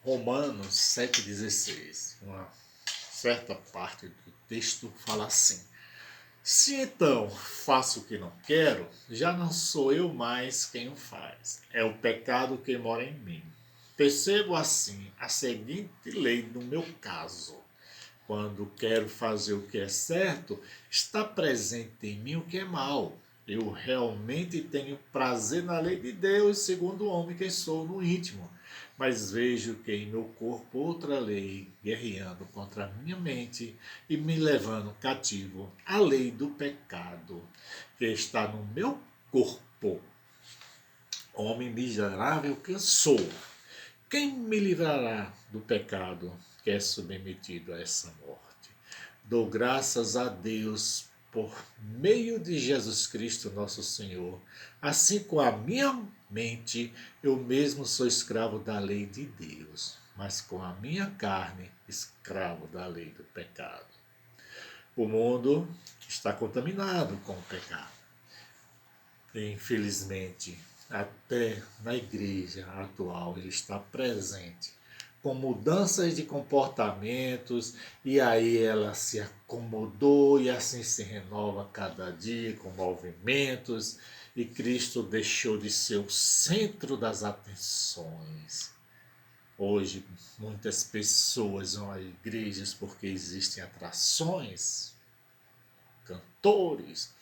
Romanos 7,16, uma certa parte do texto fala assim: se então faço o que não quero, já não sou eu mais quem o faz, é o pecado que mora em mim. Percebo assim a seguinte lei no meu caso: quando quero fazer o que é certo, está presente em mim o que é mal. Eu realmente tenho prazer na lei de Deus, segundo o homem que sou no íntimo. Mas vejo que em meu corpo outra lei guerreando contra a minha mente e me levando cativo à lei do pecado que está no meu corpo. Homem miserável que sou, quem me livrará do pecado que é submetido a essa morte? Dou graças a Deus por meio de Jesus Cristo, nosso Senhor. Assim com a minha mente, eu mesmo sou escravo da lei de Deus, mas com a minha carne, escravo da lei do pecado. O mundo está contaminado com o pecado. E, infelizmente, até na igreja atual ele está presente com mudanças de comportamentos, e aí ela se acomodou e assim se renova cada dia com movimentos, e Cristo deixou de ser o centro das atenções. Hoje muitas pessoas vão a igrejas porque existem atrações, cantores,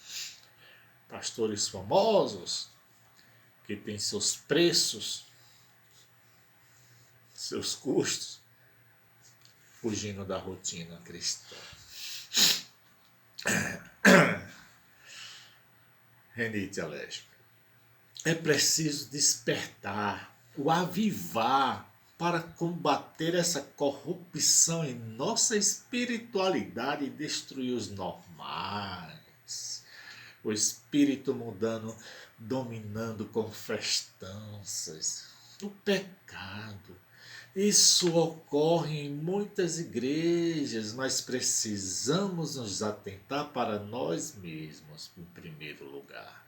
pastores famosos que têm seus preços, seus custos, fugindo da rotina cristã. Renite alérgica. É preciso despertar, o avivar para combater essa corrupção em nossa espiritualidade e destruir os normais. O espírito mundano dominando com festanças. O pecado. Isso ocorre em muitas igrejas, mas precisamos nos atentar para nós mesmos, em primeiro lugar,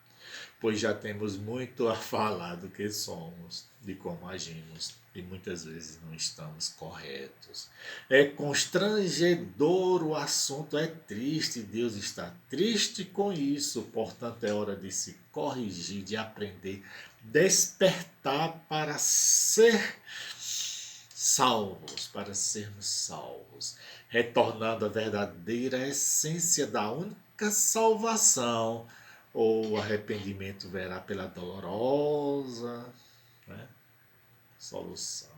pois já temos muito a falar do que somos, de como agimos, e muitas vezes não estamos corretos. É constrangedor o assunto, é triste, Deus está triste com isso, portanto é hora de se corrigir, de aprender, despertar para ser salvos, para sermos salvos, retornando à verdadeira essência da única salvação. O arrependimento verá pela dolorosa, né, solução.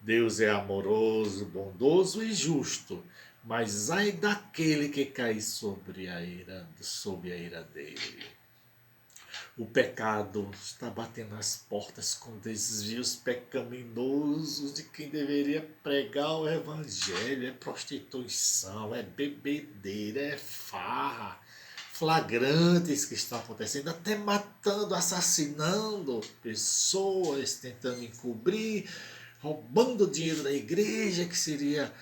Deus é amoroso, bondoso e justo, mas ai daquele que cair sob a ira dele. O pecado está batendo as portas com desvios pecaminosos de quem deveria pregar o evangelho. É prostituição, é bebedeira, é farra, flagrantes que estão acontecendo, até matando, assassinando pessoas, tentando encobrir, roubando dinheiro da igreja, que seria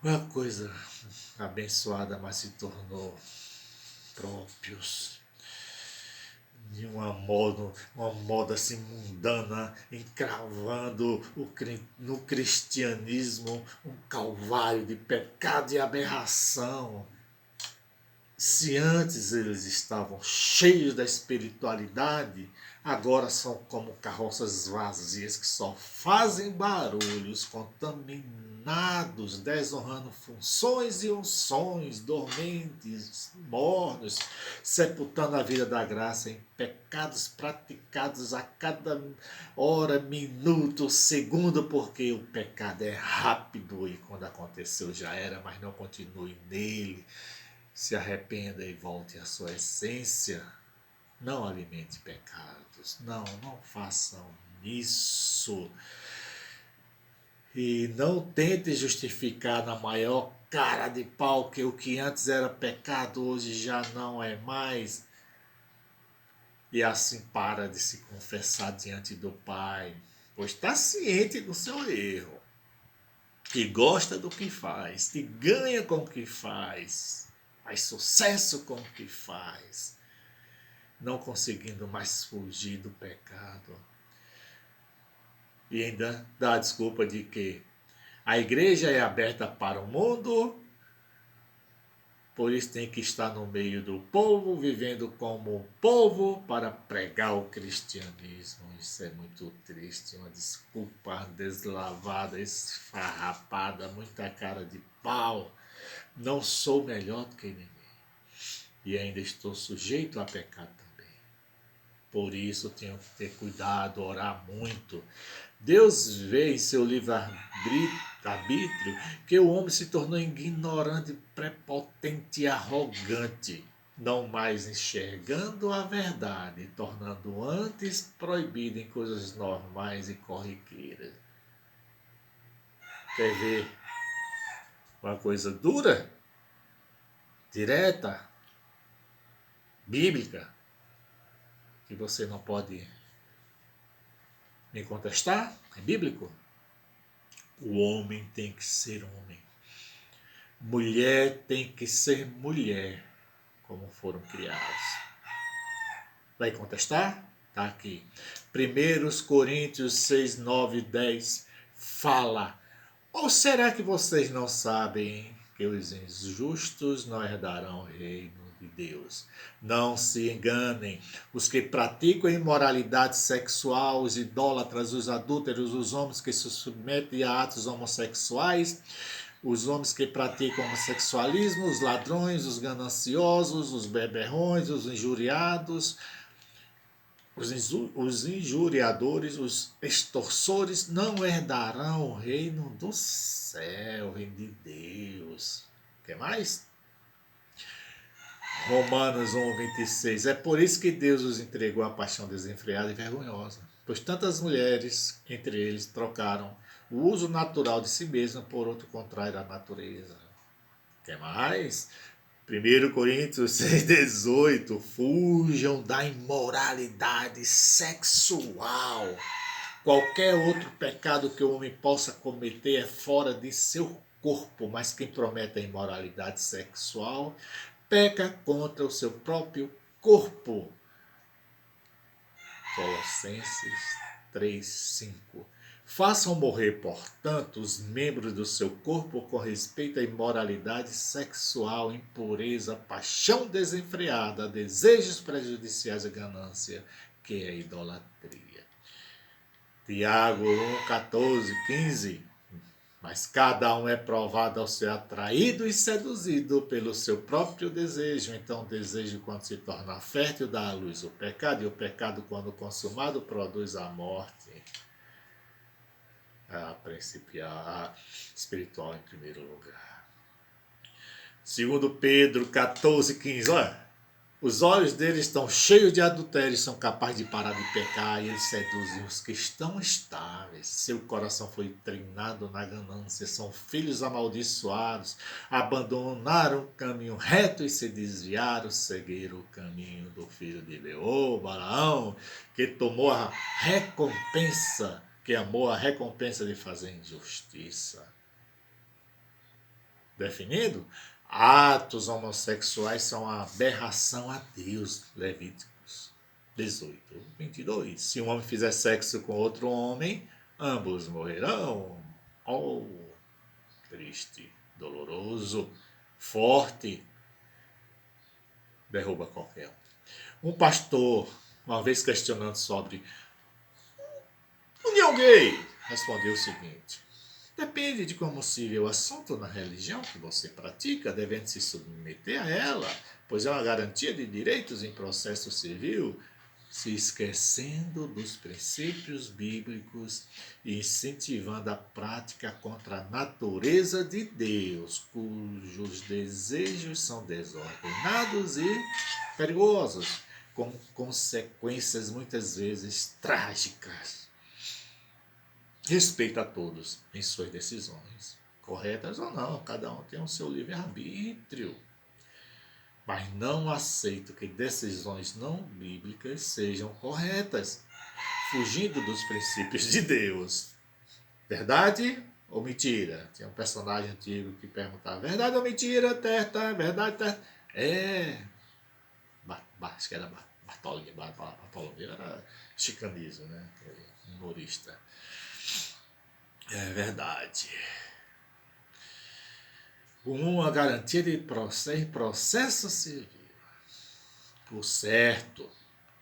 uma coisa abençoada, mas se tornou próprios de uma moda assim mundana, encravando no cristianismo um calvário de pecado e aberração. Se antes eles estavam cheios da espiritualidade, agora são como carroças vazias que só fazem barulhos, contaminados, desonrando funções e unções, dormentes, mornos, sepultando a vida da graça em pecados praticados a cada hora, minuto, segundo, porque o pecado é rápido e quando aconteceu já era, mas não continue nele. Se arrependa e volte à sua essência. Não alimente pecados. Não façam isso. E não tente justificar na maior cara de pau que o que antes era pecado hoje já não é mais. E assim para de se confessar diante do Pai, pois está ciente do seu erro. Que gosta do que faz, que ganha com o que faz sucesso com o que faz, não conseguindo mais fugir do pecado. E ainda dá a desculpa de que a igreja é aberta para o mundo, por isso tem que estar no meio do povo, vivendo como povo para pregar o cristianismo. Isso é muito triste, uma desculpa deslavada, esfarrapada, muita cara de pau. Não sou melhor do que ninguém. E ainda estou sujeito a pecar também. Por isso tenho que ter cuidado, orar muito. Deus vê em seu livre-arbítrio que o homem se tornou ignorante, prepotente e arrogante, não mais enxergando a verdade, tornando antes proibido em coisas normais e corriqueiras. Quer ver uma coisa dura, direta, bíblica, que você não pode me contestar? É bíblico? O homem tem que ser homem. Mulher tem que ser mulher, como foram criados. Vai contestar? Está aqui. 1 Coríntios 6, 9 e 10 fala. Ou será que vocês não sabem que os injustos não herdarão o reino de Deus? Não se enganem. Os que praticam imoralidade sexual, os idólatras, os adúlteros, os homens que se submetem a atos homossexuais, os homens que praticam homossexualismo, os ladrões, os gananciosos, os beberrões, os injuriados, os injuriadores, os extorsores não herdarão o reino do céu, o reino de Deus. Quer mais? Romanos 1:26. É por isso que Deus os entregou à paixão desenfreada e vergonhosa, pois tantas mulheres, entre eles, trocaram o uso natural de si mesma por outro contrário à natureza. Quer mais? 1 Coríntios 6,18. Fujam da imoralidade sexual. Qualquer outro pecado que o homem possa cometer é fora de seu corpo, mas quem promete a imoralidade sexual peca contra o seu próprio corpo. Colossenses 3:5. Façam morrer, portanto, os membros do seu corpo com respeito à imoralidade sexual, impureza, paixão desenfreada, desejos prejudiciais e ganância, que é a idolatria. Tiago 1:14-15. Mas cada um é provado ao ser atraído e seduzido pelo seu próprio desejo. Então o desejo, quando se torna fértil, dá à luz o pecado, e o pecado, quando consumado, produz a morte. A espiritual em primeiro lugar. 2 Pedro 14:15. Olha, os olhos deles estão cheios de adultério, são capazes de parar de pecar, e eles seduzem os que estão estáveis. Seu coração foi treinado na ganância, são filhos amaldiçoados, abandonaram o caminho reto e se desviaram, seguiram o caminho do filho de Beor, Balaão, que tomou a recompensa, que amou a recompensa de fazer injustiça. Definido? Atos homossexuais são uma aberração a Deus. Levíticos 18:22. Se um homem fizer sexo com outro homem, ambos morrerão. Oh, triste, doloroso, forte. Derruba qualquer um. Um pastor, uma vez questionando sobre união gay, respondeu o seguinte: depende de como se vê o assunto na religião que você pratica, devendo se submeter a ela, pois é uma garantia de direitos em processo civil, se esquecendo dos princípios bíblicos e incentivando a prática contra a natureza de Deus, cujos desejos são desordenados e perigosos, com consequências muitas vezes trágicas. Respeito a todos em suas decisões, corretas ou não, cada um tem o seu livre-arbítrio. Mas não aceito que decisões não bíblicas sejam corretas, fugindo dos princípios de Deus. Verdade ou mentira? Tinha um personagem antigo que perguntava: verdade ou mentira, Terta? Verdade, Terta? Acho que era Bartolomeu, era chicanismo, né? Humorista. É verdade. Uma garantia de processo civil. O certo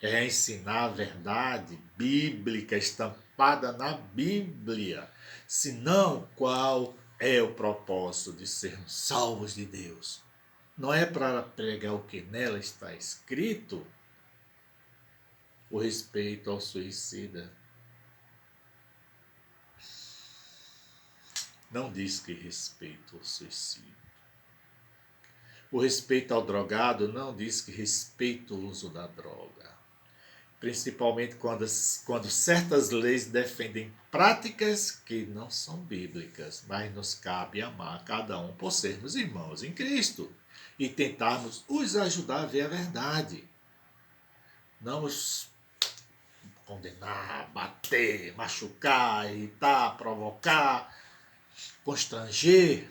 é ensinar a verdade bíblica estampada na Bíblia. Senão, qual é o propósito de sermos salvos de Deus? Não é para pregar o que nela está escrito? O respeito ao suicida. Não diz que respeita o suicídio. O respeito ao drogado não diz que respeita o uso da droga. Principalmente quando certas leis defendem práticas que não são bíblicas, mas nos cabe amar cada um por sermos irmãos em Cristo e tentarmos os ajudar a ver a verdade. Não os condenar, bater, machucar, irritar, provocar, constranger.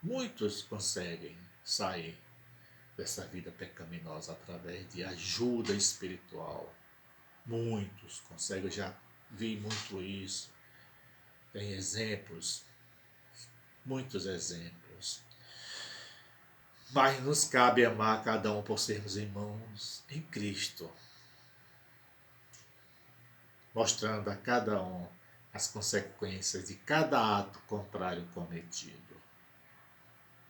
Muitos conseguem sair dessa vida pecaminosa através de ajuda espiritual. Muitos conseguem, eu já vi muito isso. Tem exemplos, muitos exemplos. Mas nos cabe amar cada um por sermos irmãos em Cristo, mostrando a cada um as consequências de cada ato contrário cometido,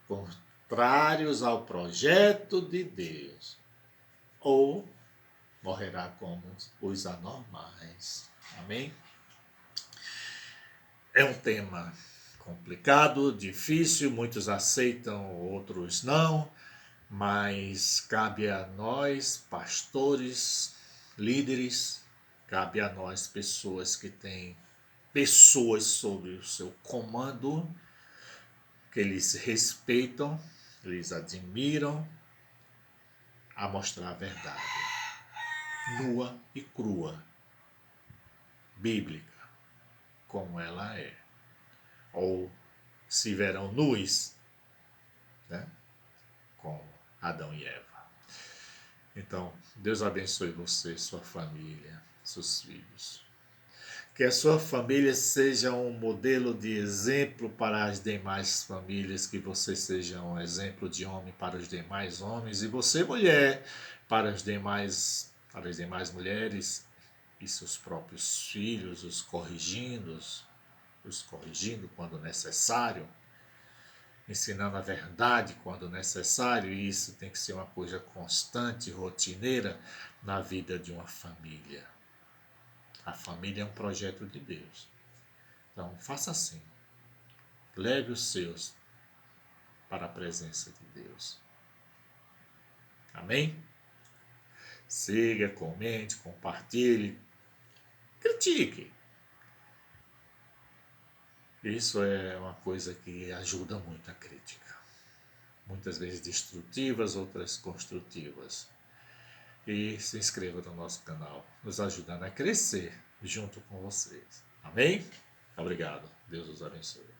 contrários ao projeto de Deus, ou morrerá como os anormais. Amém? É um tema complicado, difícil, muitos aceitam, outros não, mas cabe a nós, pastores, líderes, cabe a nós, pessoas que têm pessoas sob o seu comando, que eles respeitam, eles admiram, a mostrar a verdade, nua e crua, bíblica, como ela é. Ou se verão nus, né? Como Adão e Eva. Então, Deus abençoe você, sua família, seus filhos. Que a sua família seja um modelo de exemplo para as demais famílias, que você seja um exemplo de homem para os demais homens, e você, mulher, para as demais mulheres e seus próprios filhos, os corrigindo quando necessário, ensinando a verdade quando necessário, e isso tem que ser uma coisa constante, rotineira na vida de uma família. A família é um projeto de Deus. Então, faça assim. Leve os seus para a presença de Deus. Amém? Siga, comente, compartilhe, critique. Isso é uma coisa que ajuda muito a crítica. Muitas vezes destrutivas, outras construtivas. E se inscreva no nosso canal, nos ajudando a crescer junto com vocês. Amém? Obrigado. Deus os abençoe.